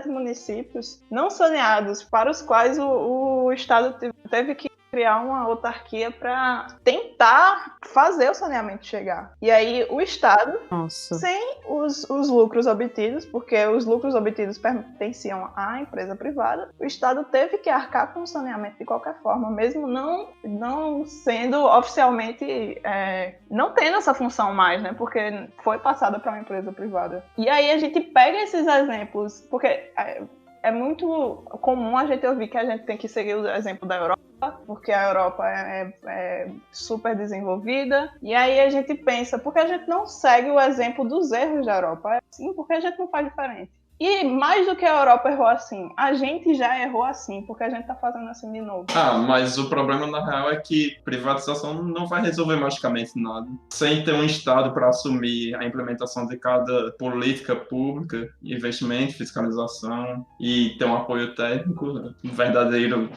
municípios não saneados, para os quais o Estado teve que criar uma autarquia para tentar fazer o saneamento chegar. E aí o Estado, sem os lucros obtidos, porque os lucros obtidos pertenciam à empresa privada, o Estado teve que arcar com o saneamento de qualquer forma, mesmo não sendo oficialmente, não tendo essa função mais, né? Porque foi passada para uma empresa privada. E aí a gente pega esses exemplos, porque é muito comum a gente ouvir que a gente tem que seguir o exemplo da Europa, porque a Europa é super desenvolvida, e aí a gente pensa, por que a gente não segue o exemplo dos erros da Europa? Sim, porque a gente não faz diferente. E mais do que a Europa errou assim, a gente já errou assim, porque a gente tá fazendo assim de novo. Mas o problema na real é que privatização não vai resolver magicamente nada. Sem ter um Estado para assumir a implementação de cada política pública, investimento, fiscalização e ter um apoio técnico, um verdadeiro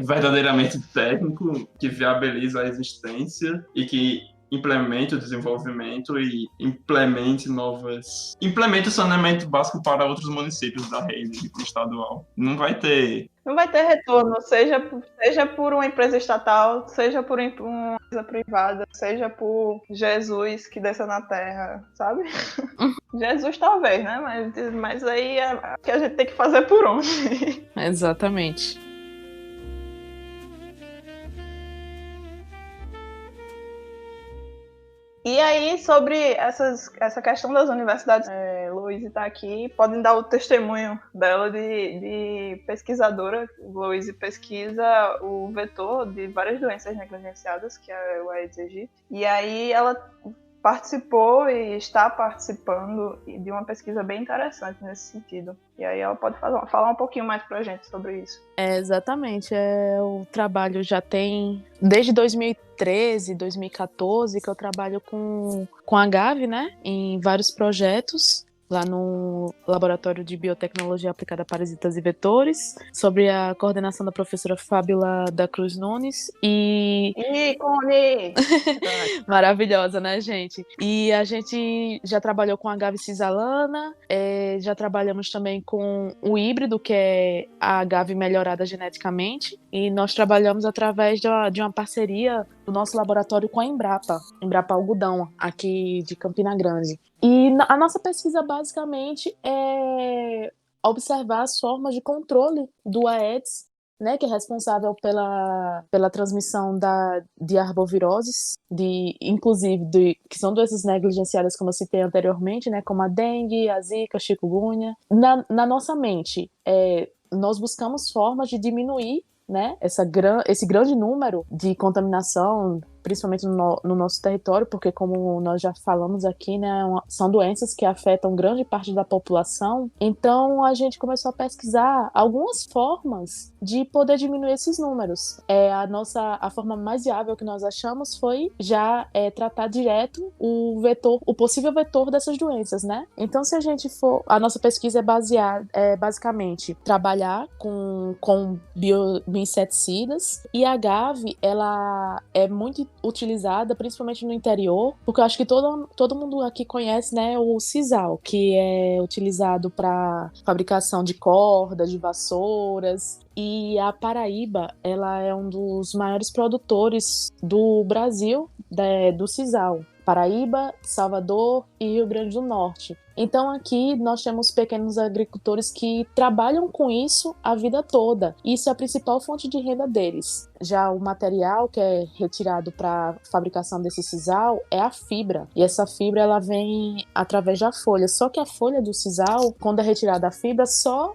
verdadeiramente técnico que viabiliza a existência e que implemente o desenvolvimento e implemente o saneamento básico para outros municípios da rede estadual. Não vai ter retorno, seja por uma empresa estatal, seja por uma empresa privada, seja por Jesus que desceu na Terra, sabe? Jesus talvez, né? Mas aí é o que a gente tem que fazer por onde. Exatamente. E aí, sobre essa questão das universidades, Luísa está aqui, podem dar o testemunho dela de pesquisadora. Luísa pesquisa o vetor de várias doenças negligenciadas, que é o Aedes aegypti. E aí ela participou e está participando de uma pesquisa bem interessante nesse sentido. E aí ela pode falar um pouquinho mais pra gente sobre isso. Exatamente. O trabalho já tem desde 2013, 2014 que eu trabalho com a Gavi, né? Em vários projetos lá no Laboratório de Biotecnologia Aplicada a Parasitas e Vetores, sobre a coordenação da professora Fábiola da Cruz Nunes e... Ícone! Maravilhosa, né, gente? E a gente já trabalhou com a Gavi cisalana, já trabalhamos também com o híbrido, que é a Gavi melhorada geneticamente, e nós trabalhamos através de uma parceria do nosso laboratório com a Embrapa Algodão, aqui de Campina Grande. E a nossa pesquisa basicamente é observar as formas de controle do Aedes, né, que é responsável pela transmissão de arboviroses, inclusive que são doenças negligenciadas, como eu citei anteriormente, né, como a dengue, a zika, a chikungunya. Na nossa mente, nós buscamos formas de diminuir, né, esse grande número de contaminação, principalmente no nosso território, porque, como nós já falamos aqui, né, são doenças que afetam grande parte da população. Então a gente começou a pesquisar algumas formas de poder diminuir esses números. A forma mais viável que nós achamos foi já tratar direto o possível vetor dessas doenças, né? Então, se a gente a nossa pesquisa é basicamente trabalhar com bioinseticidas, e a Gavi, ela é muito utilizada, principalmente no interior, porque eu acho que todo mundo aqui conhece, né, o sisal, que é utilizado para fabricação de cordas, de vassouras. E a Paraíba, ela é um dos maiores produtores do Brasil, do sisal. Paraíba, Salvador e Rio Grande do Norte. Então aqui nós temos pequenos agricultores que trabalham com isso a vida toda. Isso é a principal fonte de renda deles. Já o material que é retirado para fabricação desse sisal é a fibra. E essa fibra ela vem através da folha. Só que a folha do sisal, quando é retirada a fibra, só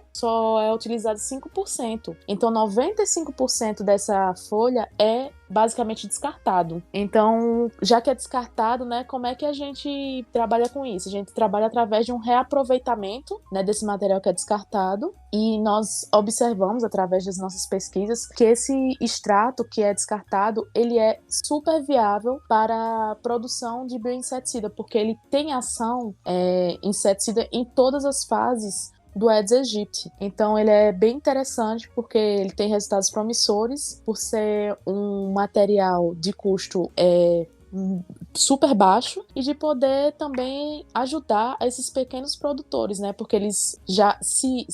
é utilizada 5%. Então 95% dessa folha é basicamente descartado. Então, já que é descartado, né, como é que a gente trabalha com isso? A gente trabalha através de um reaproveitamento, né, desse material que é descartado, e nós observamos através das nossas pesquisas que esse extrato que é descartado, ele é super viável para a produção de bioinseticida, porque ele tem ação inseticida em todas as fases do Aedes aegypti. Então ele é bem interessante porque ele tem resultados promissores por ser um material de custo super baixo e de poder também ajudar esses pequenos produtores, né? Porque eles já, se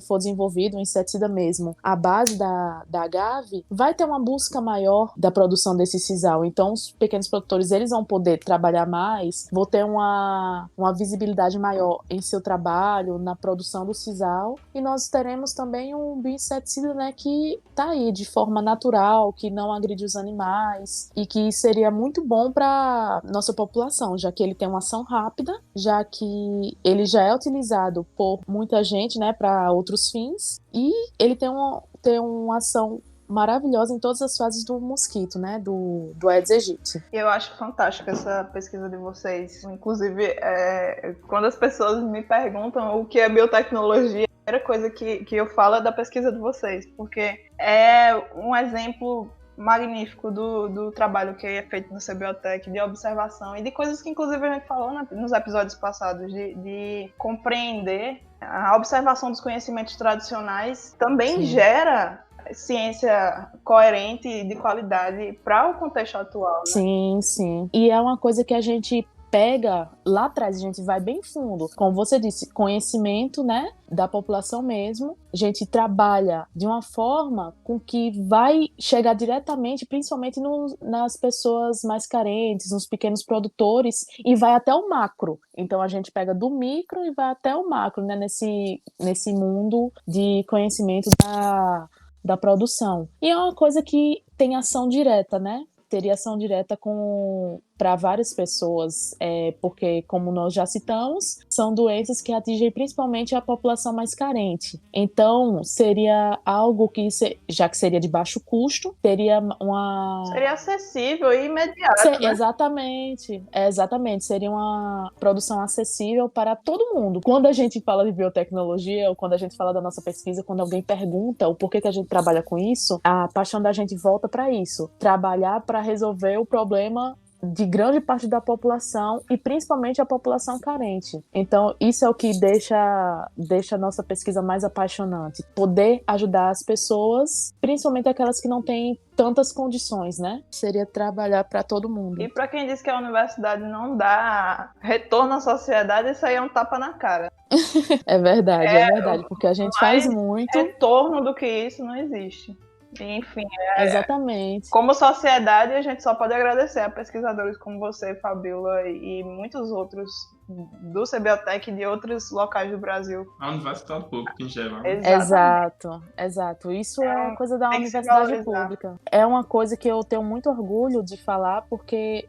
for desenvolvido um inseticida mesmo, a base da Gavi, vai ter uma busca maior da produção desse sisal. Então os pequenos produtores, eles vão poder trabalhar mais, vão ter uma visibilidade maior em seu trabalho, na produção do sisal, e nós teremos também um bioinseticida, né, que tá aí de forma natural, que não agride os animais e que seria muito bom para nossa população, já que ele tem uma ação rápida, já que ele já é utilizado por muita gente, né, para outros fins, e ele tem uma ação maravilhosa em todas as fases do mosquito, né, do Aedes aegypti. Eu acho fantástica essa pesquisa de vocês. Inclusive, quando as pessoas me perguntam o que é biotecnologia, a primeira coisa que eu falo é da pesquisa de vocês, porque é um exemplo magnífico do trabalho que é feito no CBiotech, de observação e de coisas que inclusive a gente falou nos episódios passados, de compreender. A observação dos conhecimentos tradicionais também gera ciência coerente e de qualidade para o contexto atual, né? Sim, sim. E é uma coisa que a gente pega lá atrás, a gente vai bem fundo. Como você disse, conhecimento, né, da população mesmo. A gente trabalha de uma forma com que vai chegar diretamente, principalmente nas pessoas mais carentes, nos pequenos produtores, e vai até o macro. Então a gente pega do micro e vai até o macro, né, nesse mundo de conhecimento da produção. E é uma coisa que tem ação direta, né? Teria ação direta para várias pessoas, porque, como nós já citamos, são doenças que atingem principalmente a população mais carente. Então, seria algo que, já que seria de baixo custo, teria uma... Seria acessível e imediato, né? Exatamente. Seria uma produção acessível para todo mundo. Quando a gente fala de biotecnologia, ou quando a gente fala da nossa pesquisa, quando alguém pergunta o porquê que a gente trabalha com isso, a paixão da gente volta para isso. Trabalhar para resolver o problema de grande parte da população e principalmente a população carente. Então, isso é o que deixa a nossa pesquisa mais apaixonante. Poder ajudar as pessoas, principalmente aquelas que não têm tantas condições, né? Seria trabalhar para todo mundo. E para quem diz que a universidade não dá retorno à sociedade, isso aí é um tapa na cara. É verdade, porque a gente faz muito. Retorno do que isso não existe. Enfim, exatamente. Como sociedade, a gente só pode agradecer a pesquisadores como você, Fabiola, e muitos outros do CBiotech e de outros locais do Brasil. A universidade pública em geral. Exato. Isso é uma coisa da universidade pública. É uma coisa que eu tenho muito orgulho de falar, porque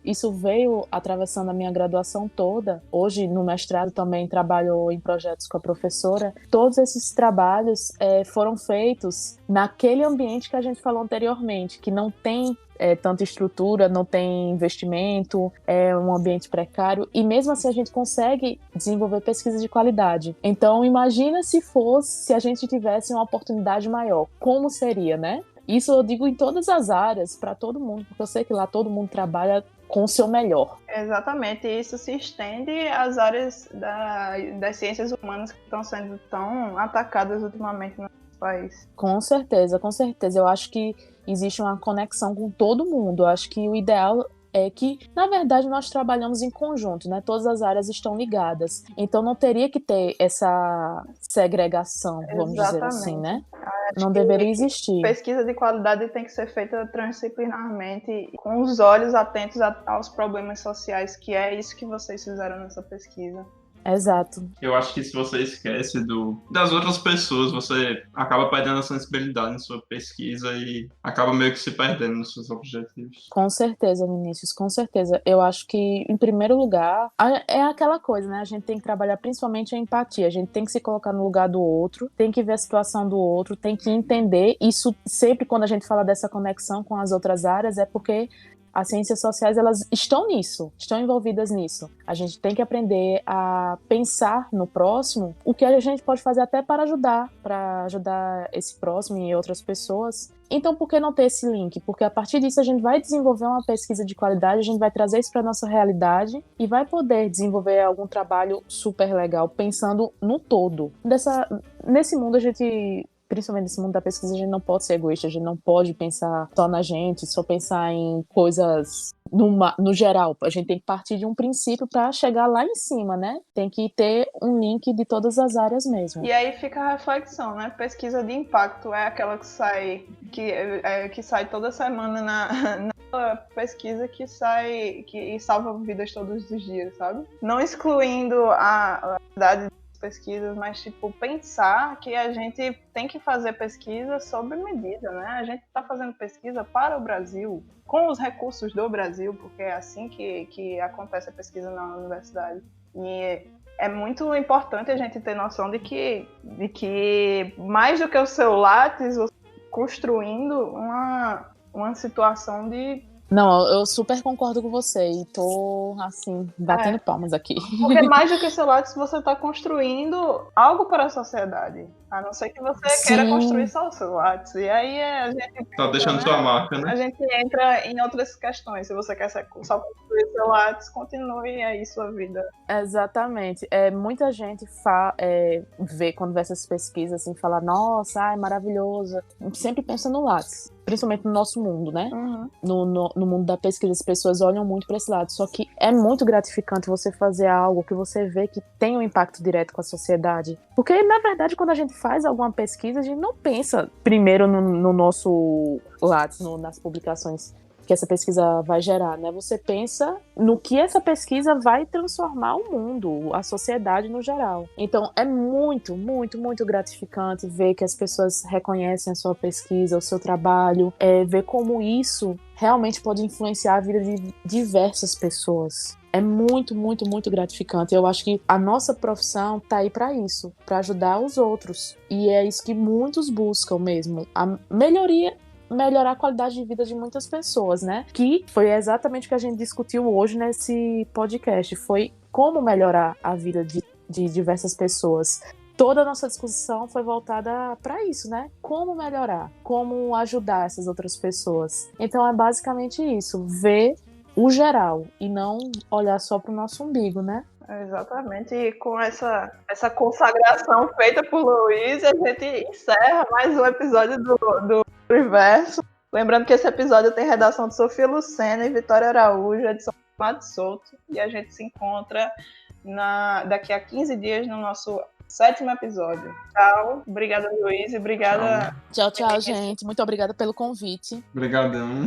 isso veio atravessando a minha graduação toda. Hoje, no mestrado, também trabalho em projetos com a professora. Todos esses trabalhos foram feitos naquele ambiente que a gente falou anteriormente, que não tem tanta estrutura, não tem investimento, é um ambiente precário, e mesmo assim a gente consegue desenvolver pesquisa de qualidade. Então imagina se a gente tivesse uma oportunidade maior, como seria, né? Isso eu digo em todas as áreas, para todo mundo, porque eu sei que lá todo mundo trabalha com o seu melhor. Exatamente, e isso se estende às áreas das ciências humanas que estão sendo tão atacadas ultimamente no nosso país. Com certeza. Eu acho que existe uma conexão com todo mundo. Eu acho que o ideal é que, na verdade, nós trabalhamos em conjunto, né? Todas as áreas estão ligadas. Então, não teria que ter essa segregação, vamos dizer assim, né? Não deveria existir. Pesquisa de qualidade tem que ser feita transdisciplinarmente, com os olhos atentos aos problemas sociais, que é isso que vocês fizeram nessa pesquisa. Exato. Eu acho que se você esquece das outras pessoas, você acaba perdendo a sensibilidade na sua pesquisa e acaba meio que se perdendo nos seus objetivos. Com certeza, Vinícius, com certeza. Eu acho que, em primeiro lugar, é aquela coisa, né? A gente tem que trabalhar principalmente a empatia. A gente tem que se colocar no lugar do outro, tem que ver a situação do outro, tem que entender. Isso sempre, quando a gente fala dessa conexão com as outras áreas, é porque as ciências sociais, elas estão envolvidas nisso. A gente tem que aprender a pensar no próximo, o que a gente pode fazer até para ajudar esse próximo e outras pessoas. Então, por que não ter esse link? Porque a partir disso a gente vai desenvolver uma pesquisa de qualidade, a gente vai trazer isso para a nossa realidade e vai poder desenvolver algum trabalho super legal, pensando no todo. Nesse mundo, principalmente nesse mundo da pesquisa, a gente não pode ser egoísta, a gente não pode pensar só na gente, só pensar em coisas no geral. A gente tem que partir de um princípio para chegar lá em cima, né? Tem que ter um link de todas as áreas mesmo. E aí fica a reflexão, né? Pesquisa de impacto é aquela que sai toda semana na pesquisa que salva vidas todos os dias, sabe? Não excluindo a idade pesquisas, mas pensar que a gente tem que fazer pesquisa sob medida, né? A gente está fazendo pesquisa para o Brasil, com os recursos do Brasil, porque é assim que acontece a pesquisa na universidade. E é muito importante a gente ter noção de que mais do que o seu lápis, você está construindo uma situação de Não, eu super concordo com você e tô, assim, batendo palmas aqui. Porque mais do que seu Lattes, você está construindo algo para a sociedade. A não ser que você queira construir só o seu Lattes. E aí a gente... Tá deixando sua marca, né? A gente entra em outras questões. Se você quer só construir seu Lattes, continue aí sua vida. Exatamente. Muita gente vê quando vê essas pesquisas assim, fala, nossa, é maravilhoso. Sempre pensa no Lattes. Principalmente no nosso mundo, né? Uhum. No mundo da pesquisa, as pessoas olham muito para esse lado. Só que é muito gratificante você fazer algo que você vê que tem um impacto direto com a sociedade. Porque, na verdade, quando a gente faz alguma pesquisa, a gente não pensa primeiro no nosso Lattes, nas publicações que essa pesquisa vai gerar, né? Você pensa no que essa pesquisa vai transformar o mundo, a sociedade no geral. Então, é muito, muito, muito gratificante ver que as pessoas reconhecem a sua pesquisa, o seu trabalho, ver como isso realmente pode influenciar a vida de diversas pessoas. É muito, muito, muito gratificante. Eu acho que a nossa profissão tá aí para isso, para ajudar os outros. E é isso que muitos buscam mesmo, a melhorar a qualidade de vida de muitas pessoas, né? Que foi exatamente o que a gente discutiu hoje nesse podcast, foi como melhorar a vida de diversas pessoas. Toda a nossa discussão foi voltada para isso, né? Como melhorar, como ajudar essas outras pessoas. Então é basicamente isso, ver o geral e não olhar só para o nosso umbigo, né? Exatamente, e com essa consagração feita por Luiz, a gente encerra mais um episódio do Universo. Lembrando que esse episódio tem redação de Sofia Lucena e Vitória Araújo, edição de Mato Souto, e a gente se encontra daqui a 15 dias no nosso 7º episódio. Tchau, obrigada Luiz e obrigada... Tchau, gente, muito obrigada pelo convite. Obrigadão.